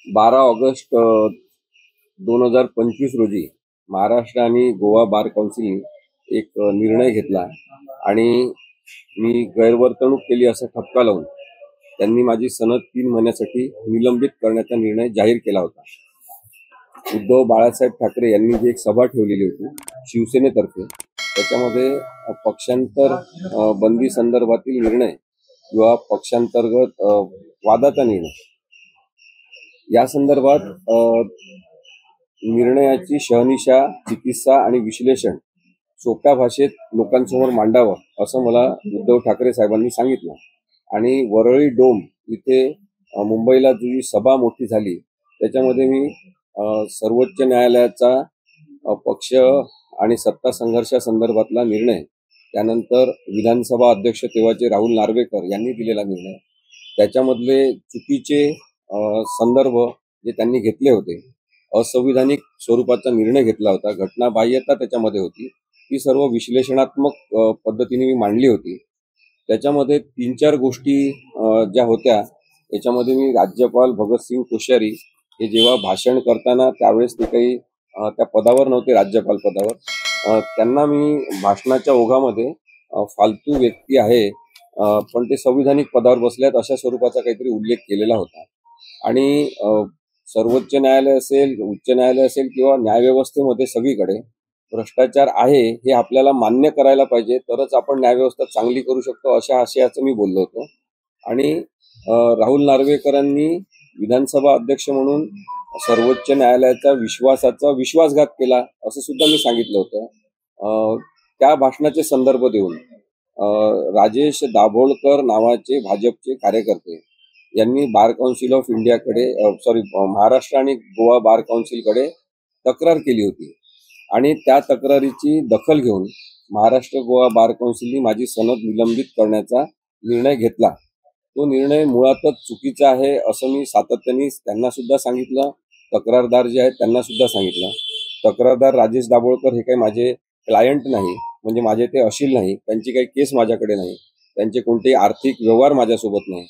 12 August 2025 रोजी महाराष्ट्र आणि गोवा बार काउन्सिलने एक निर्णय घेतला आणि मी गैरवर्तणूक केली असा ठपका लावून त्यांनी माझी सनद 3 महिन्यासाठी निलंबित करण्याचा निर्णय जाहीर केला होता. उद्धव बाळासाहेब ठाकरे यांनी जी एक सभा ठेवलेली होती शिवसेनेतर्फे, त्याच्यामध्ये पक्षांतर बंदी संदर्भातील निर्णय किंवा पक्षांतर्गत वादाचा निर्णय या संदर्भात निर्णयाची शहानिशा, चिकित्सा आणि विश्लेषण सोप्या भाषेत लोकांसमोर मांडावं असं मला उद्धव ठाकरे साहेबांनी सांगितलं. आणि वरळी डोम इथे मुंबईला जी सभा मोठी झाली त्याच्यामध्ये मी सर्वोच्च न्यायालयाचा पक्ष आणि सत्ता संघर्षासंदर्भातला निर्णय, त्यानंतर विधानसभा अध्यक्ष तेव्हाचे राहुल नार्वेकर यांनी दिलेला निर्णय, त्याच्यामधले चुकीचे संदर्भ जे त्यांनी घेतले होते, असंविधानिक स्वरूपाचा निर्णय घेतला होता, घटनाबाह्यता त्याच्यामध्ये होती, ती सर्व विश्लेषणात्मक पद्धतीने मी मांडली होती. त्याच्यामध्ये 3-4 गोष्टी ज्या होत्या त्याच्यामध्ये मी राज्यपाल भगतसिंग कोश्यारी हे जेव्हा भाषण करताना त्यावेळेस ते काही त्या पदावर नव्हते, राज्यपाल पदावर, त्यांना मी भाषणाच्या ओघामध्ये फालतू व्यक्ती आहे पण ते संविधानिक पदावर बसल्यात अशा स्वरूपाचा काहीतरी उल्लेख केलेला होता. आणि सर्वोच्च न्यायालय असेल, उच्च न्यायालय असेल किंवा न्यायव्यवस्थेमध्ये सगळीकडे भ्रष्टाचार आहे हे आपल्याला मान्य करायला पाहिजे, तरच आपण न्यायव्यवस्था चांगली करू शकतो अशा आशयाचं मी बोललो होतो. आणि राहुल नार्वेकरांनी विधानसभा अध्यक्ष म्हणून सर्वोच्च न्यायालयाच्या विश्वासाचा विश्वासघात केला असं सुद्धा मी सांगितलं होतं. त्या भाषणाचे संदर्भ देऊन राजेश दाभोळकर नावाचे भाजपचे कार्यकर्ते यांनी बार काउन्सिल ऑफ इंडियाकडे महाराष्ट्र आणि गोवा बार काउन्सिलकडे तक्रार केली होती. आणि त्या तक्रारीची दखल घेऊन महाराष्ट्र गोवा बार काउन्सिलनी माझी सनद निलंबित करण्याचा निर्णय घेतला. तो निर्णय मुळातच चुकीचा आहे असं मी सातत्याने त्यांना सुद्धा सांगितलं, तक्रारदार जे आहेत त्यांना सुद्धा सांगितलं. तक्रारदार राजेश दाभोळकर हे काही माझे क्लायंट नाही, म्हणजे माझे ते अशील नाही, त्यांची काही केस माझ्याकडे नाही, त्यांचे कोणतेही आर्थिक व्यवहार माझ्यासोबत नाही,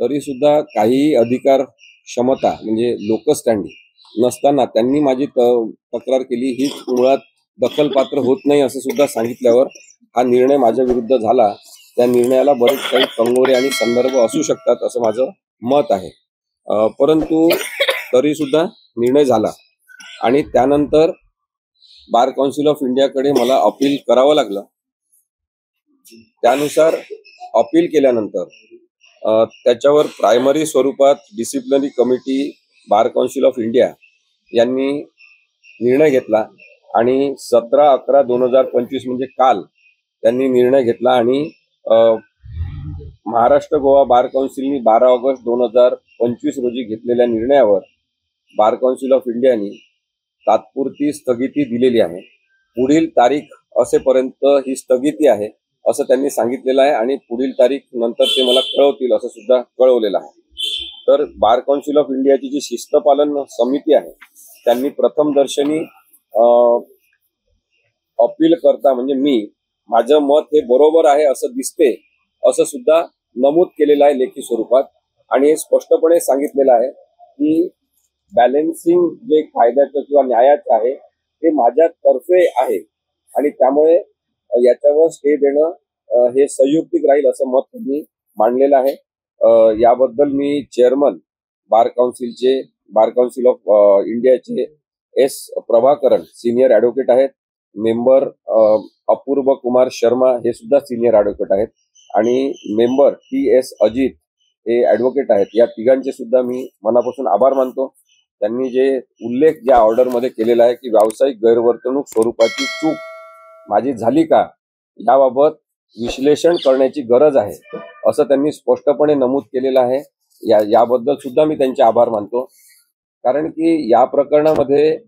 तरी सुद्धा काही अधिकार क्षमता म्हणजे लोकल स्टँडिंग नसताना त्यांनी माझी तक्रार केली हीच मुळात दखलपात्र होत नाही असं सुद्धा सांगितल्यावर हा निर्णय माझ्या विरुद्ध झाला. त्या निर्णयाला बरेच काही कंगोरे आणि संदर्भ असू शकतात असं माझं मत आहे. परंतु तरी सुद्धा निर्णय झाला आणि त्यानंतर बार काउन्सिल ऑफ इंडियाकडे मला अपील करावं लागलं. त्यानुसार अपील केल्यानंतर त्याच्यावर प्रायमरी स्वरूपात disciplinary committee bar council of India यांनी निर्णय घेतला आणि 17/11/2025 म्हणजे काल त्यांनी निर्णय घेतला. आणि महाराष्ट्र गोवा बार काउन्सिलनी 12 ऑगस्ट 2025 रोजी घेतलेल्या निर्णयावर बार काउन्सिल ऑफ इंडियानी तात्पुरती स्थगिती दिलेली आहे. पुढील तारीख असेपर्यंत ही स्थगिती आहे असं त्यांनी सांगितलेलं आहे आणि पुढील तारीख नंतर ते मला कळवतील असं सुद्धा कळवलेलं आहे. तर बार काउन्सिल ऑफ इंडियाची जी शिस्तपालन समिती आहे त्यांनी प्रथम दर्शनी अपील करता म्हणजे माझं मत हे बरोबर आहे असं दिसते असं सुद्धा नमूद केलेलं आहे लेखी स्वरूपात. आणि हे स्पष्टपणे सांगितलेलं आहे की बॅलेन्सिंग जे कायद्याचं किंवा न्यायाचं आहे ते माझ्यातर्फे आहे आणि त्यामुळे याच्यावर स्टे देणं हे संयुक्तिक राहील असं मत त्यांनी मांडलेलं आहे. याबद्दल मी चेअरमन बार काउन्सिल ऑफ इंडियाचे एस प्रभाकरण सिनियर ॲडव्होकेट आहेत, मेंबर अपूर्व कुमार शर्मा हे सुद्धा सिनियर ॲडव्होकेट आहेत आणि मेंबर TS अजित हे ॲडव्होकेट आहेत. या तिघांचे सुद्धा मी मनापासून आभार मानतो. त्यांनी जे उल्लेख ज्या ऑर्डरमध्ये केलेला आहे की व्यावसायिक गैरवर्तणूक स्वरूपाची चूक माझी झाली का याबाबत विश्लेषण करण्याची गरज आहे असं त्यांनी स्पष्टपणे नमूद केलेलं आहे. याबद्दल सुद्धा मी त्यांचे आभार मानतो. कारण की या प्रकरणामध्ये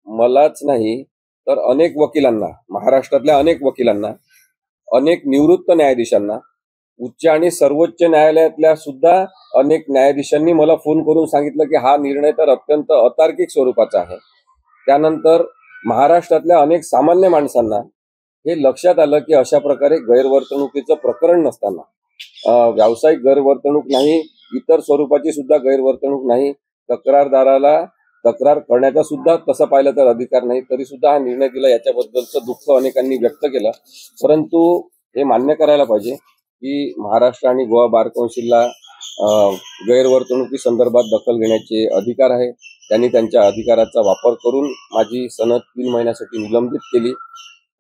मलाच नाही तर अनेक वकिलांना, महाराष्ट्रातल्या अनेक वकिलांना, अनेक निवृत्त न्यायाधीशांना, उच्च आणि सर्वोच्च न्यायालयातल्या सुद्धा अनेक न्यायाधीशांनी मला फोन करून सांगितलं की हा निर्णय तर अत्यंत अतार्किक स्वरूपाचा आहे. त्यानंतर महाराष्ट्रातल्या अनेक सामान्य माणसांना हे लक्षात आलं की अशा प्रकारे गैरवर्तणुकीचं प्रकरण नसताना, व्यावसायिक गैरवर्तणूक नाही, इतर स्वरूपाची सुद्धा गैरवर्तणूक नाही, तक्रारदाराला तक्रार करण्याचा सुद्धा तसं पाहिलं तर अधिकार नाही, तरी सुद्धा हा निर्णय दिला. याच्याबद्दलचं दुःख अनेकांनी व्यक्त केलं. परंतु हे मान्य करायला पाहिजे की महाराष्ट्र आणि गोवा बार कौन्सिलला गैरवर्तणुकी संदर्भात दखल घेण्याचे अधिकार आहे. त्यांनी त्यांच्या अधिकाराचा वापर करून माझी सनद 3 महिन्यासाठी निलंबित केली.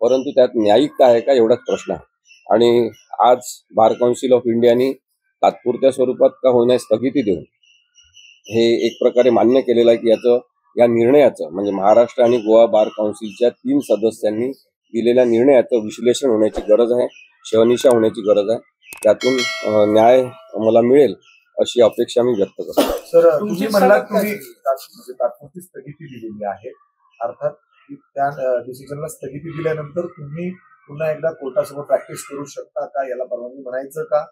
परंतु त्यात न्यायिकता आहे का एवढाच प्रश्न आहे. आणि आज बार कौन्सिल ऑफ इंडियानी तात्पुरत्या स्वरूपात का होण्यास स्थगिती देऊन हे एक प्रकारे मान्य केलेलं आहे की या निर्णयाचं म्हणजे महाराष्ट्र आणि गोवा बार कौन्सिलच्या 3 सदस्यांनी दिलेल्या निर्णयाचं विश्लेषण होण्याची गरज आहे, शहनिशा होण्याची गरज आहे. त्यातून न्याय मला मिळेल अशी अपेक्षा मी व्यक्त करतो. सर, तुम्ही म्हणलात तुम्ही तात्पुरती स्थगिती दिलेली आहे, अर्थात त्या डिसिजनला स्थगिती दिल्यानंतर तुम्ही पुन्हा एकदा कोर्टासमोर प्रॅक्टिस करू शकता का, याला परवानगी म्हणायचं का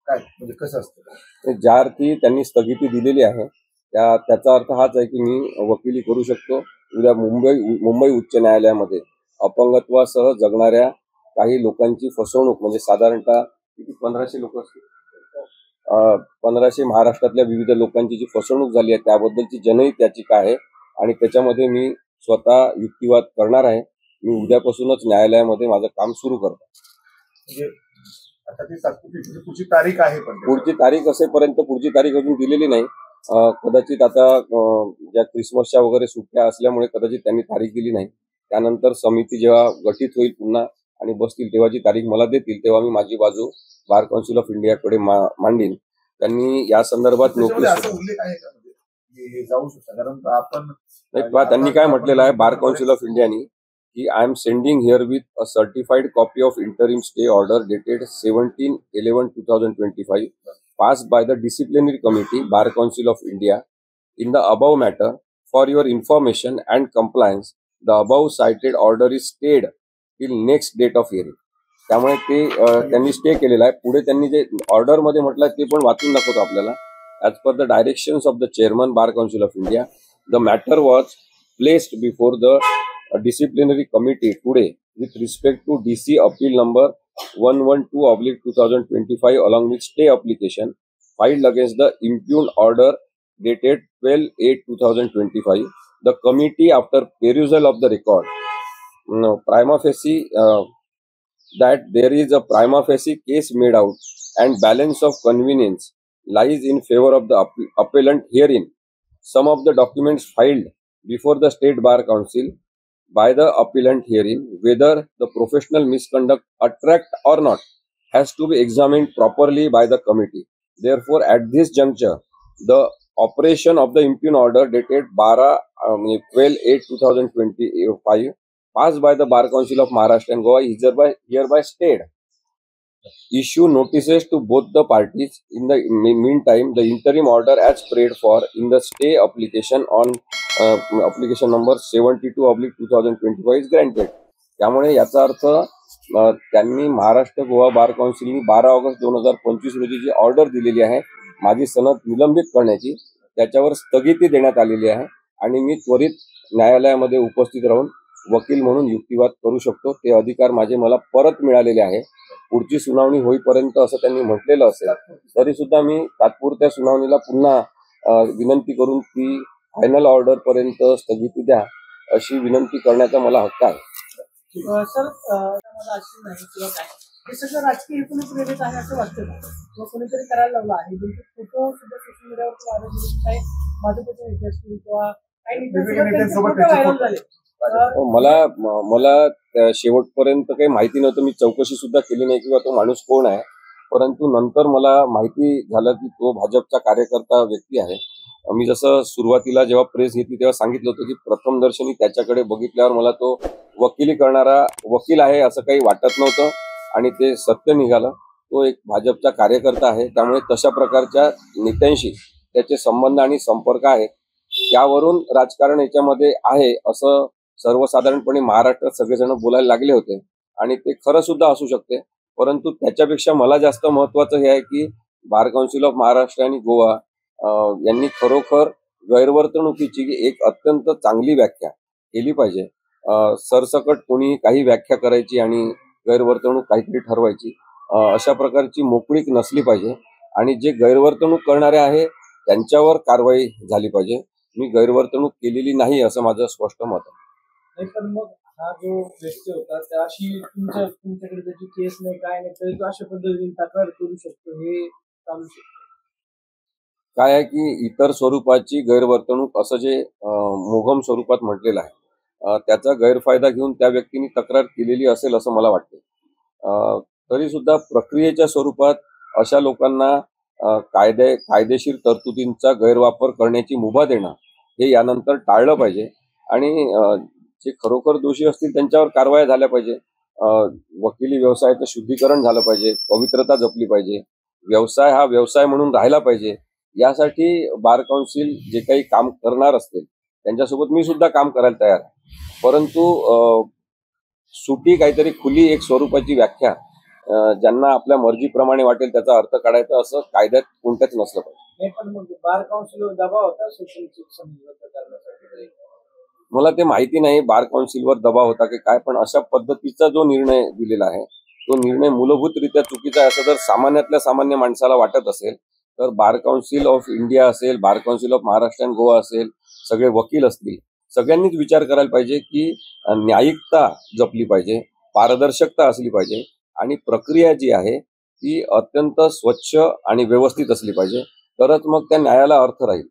काय, म्हणजे कसं असतं? ज्या अर्थी त्यांनी स्थगिती दिलेली आहे त्याचा अर्थ हाच आहे की मी वकिली करू शकतो. उद्या मुंबई उच्च न्यायालयामध्ये अपंगत्वासह जगणाऱ्या काही लोकांची फसवणूक म्हणजे साधारणतः 1500 लोक असतील, 1500 महाराष्ट्रातल्या विविध लोकांची जी फसवणूक झाली आहे त्याबद्दलची जनहित याचिका आहे आणि त्याच्यामध्ये मी स्वतः युक्तिवाद करणार आहे. मी उद्यापासूनच न्यायालयामध्ये माझं काम सुरू करतो. म्हणजे आता ती तात्पुरती पुढची तारीख आहे, पण पुढची तारीख असेपर्यंत पुढची तारीख अजून दिलेली नाही. कदाचित आता ज्या क्रिसमसच्या वगैरे सुट्ट्या असल्यामुळे कदाचित त्यांनी तारीख दिली नाही. त्यानंतर समिती जेव्हा गठीत होईल पुन्हा आणि बसतील तेव्हा जी तारीख मला देतील तेव्हा मी माझी बाजू बार कौन्सिल ऑफ इंडियाकडे मांडीन. त्यांनी या संदर्भात नोटीस जाऊ शकता, कारण आपण त्यांनी काय म्हटलेलं आहे बार कौन्सिल ऑफ इंडियानी की I am sending here with a certified copy of interim stay order dated 17/11/2025 passed by the disciplinary committee Bar Council of India in the above matter. For your information and compliance, the above cited order is stayed till next date of hearing. त्यामुळे ते त्यांनी stay केलेला आहे. पुढे त्यांनी जे order मध्ये म्हटलं ते पण वाचून दाखवतो आपल्याला. As per the directions of the chairman bar council of India, the matter was placed before the disciplinary committee today with respect to DC appeal number 112/2025 along with stay application filed against the impugned order dated 12/8/2025. The committee, after perusal of the record, prima facie that there is a prima facie case made out and balance of convenience lies in favor of the appellant herein. Some of the documents filed before the State Bar Council by the appellant herein, whether the professional misconduct attract or not, has to be examined properly by the committee. Therefore, at this juncture, the operation of the impugned order dated 12/8/2025 passed by the Bar Council of Maharashtra and Goa is hereby stayed. Issue notices to both the parties. In the meantime, the interim order as prayed for in the stay application on application number 72/2025 is granted. त्यामुळे याचा अर्थ त्यांनी महाराष्ट्र गोवा बार काउन्सिलनी 12 August 2025 रोजी जी order दिलेली आहे माझी सनद निलंबित करण्याची, त्याच्यावर स्थगिती देण्यात आलेली आहे आणि मी त्वरित न्यायालयामध्ये उपस्थित राहून वकील म्हणून युक्तिवाद करू शकतो. ते अधिकार मला परत मिळालेले आहे. पुढची सुनावणी होईपर्यंत असं त्यांनी म्हटलेलं असेल तरी सुद्धा मी तात्पुरत्या सुनावणीला पुन्हा विनंती करून ती फायनल ऑर्डर पर्यंत स्थगिती द्या अशी विनंती करण्याचा मला हक्क आहे. सर, हे सगळं राजकीय हेतूने प्रेरित आहे असं वाटतं का? कोणीतरी करायला लावलं आहे? फोटो सुद्धा सोशल मीडियावर काही भाजपचे नेते असतील किंवा काही व्हायरल झाले. मला शेवटपर्यंत काही माहिती नव्हतं. मी चौकशी सुद्धा केली नाही किंवा तो माणूस कोण आहे. परंतु नंतर मला माहिती झालं की तो भाजपचा कार्यकर्ता व्यक्ती आहे. मी जसं सुरुवातीला जेव्हा प्रेस घेतली तेव्हा सांगितलं होतं की प्रथम दर्शनी त्याच्याकडे बघितल्यावर मला तो वकिली करणारा वकील आहे असं काही वाटत नव्हतं आणि ते सत्य निघालं. तो एक भाजपचा कार्यकर्ता आहे. त्यामुळे तशा प्रकारच्या नेत्यांशी त्याचे संबंध आणि संपर्क आहेत. त्यावरून राजकारण याच्यामध्ये आहे असं सर्वसाधारणपणे महाराष्ट्रात सगळेजण बोलायला लागले होते आणि ते खरं सुद्धा असू शकते. परंतु त्याच्यापेक्षा मला जास्त महत्वाचं हे आहे की बार काउन्सिल ऑफ महाराष्ट्र आणि गोवा यांनी खरोखर गैरवर्तणुकीची एक अत्यंत चांगली व्याख्या केली पाहिजे. सरसकट कोणी काही व्याख्या करायची आणि गैरवर्तणूक काहीतरी ठरवायची अशा प्रकारची मोकळीक नसली पाहिजे. आणि जे गैरवर्तणूक करणारे आहे त्यांच्यावर कारवाई झाली पाहिजे. मी गैरवर्तणूक केलेली नाही असं माझं स्पष्ट मत आहे. नाही पण मग हा जो व्यक्ती होता त्या अशी तुमच्याकडे त्याची केस नाही काय नाही तरी तो अशा पद्धतीने तक्रार करू शकतो हे चालू शकतो. काय आहे की इतर स्वरूपाची गैरवर्तणूक असं जे मोघम स्वरूपात म्हटलेलं आहे त्याचा गैरफायदा घेऊन त्या व्यक्तीने तक्रार केलेली असेल असं मला वाटते. तरी सुद्धा प्रक्रियेच्या स्वरूपात अशा लोकांना कायदेशीर तरतुदींचा गैरवापर करण्याची मुभा देणं हे यानंतर टाळलं पाहिजे आणि जे खरोखर दोषी असतील त्यांच्यावर कारवाया झाल्या पाहिजे. वकिली व्यवसायाचं शुद्धीकरण झालं पाहिजे, पवित्रता जपली पाहिजे, व्यवसाय हा व्यवसाय म्हणून राहिला पाहिजे. यासाठी बार काउन्सिल जे काही काम करणार असतील त्यांच्यासोबत मी सुद्धा काम करायला तयार आहे. परंतु सुटी काहीतरी खुली एक स्वरूपाची व्याख्या ज्यांना आपल्या मर्जीप्रमाणे वाटेल त्याचा अर्थ काढायचा असं कायद्यात कोणत्याच नसलं पाहिजे. नाही पण मग बार काउन्सिलवर दबाव होता सोशल रद्द करण्यासाठी. मला ते माहिती नाही बार काउन्सिलवर दबाव होता की काय, पण अशा पद्धतीचा जो निर्णय दिलेला आहे तो निर्णय मूलभूतरित्या चुकीचा आहे असं जर सामान्यातल्या सामान्य माणसाला वाटत असेल तर बार काउन्सिल ऑफ इंडिया असेल, bar council of Maharashtra and Goa असेल, सगळे वकील असतील, सगळ्यांनीच विचार करायला पाहिजे की न्यायिकता जपली पाहिजे, पारदर्शकता असली पाहिजे आणि प्रक्रिया जी आहे ती अत्यंत स्वच्छ आणि व्यवस्थित असली पाहिजे, तरच मग त्या न्यायाला अर्थ राहील.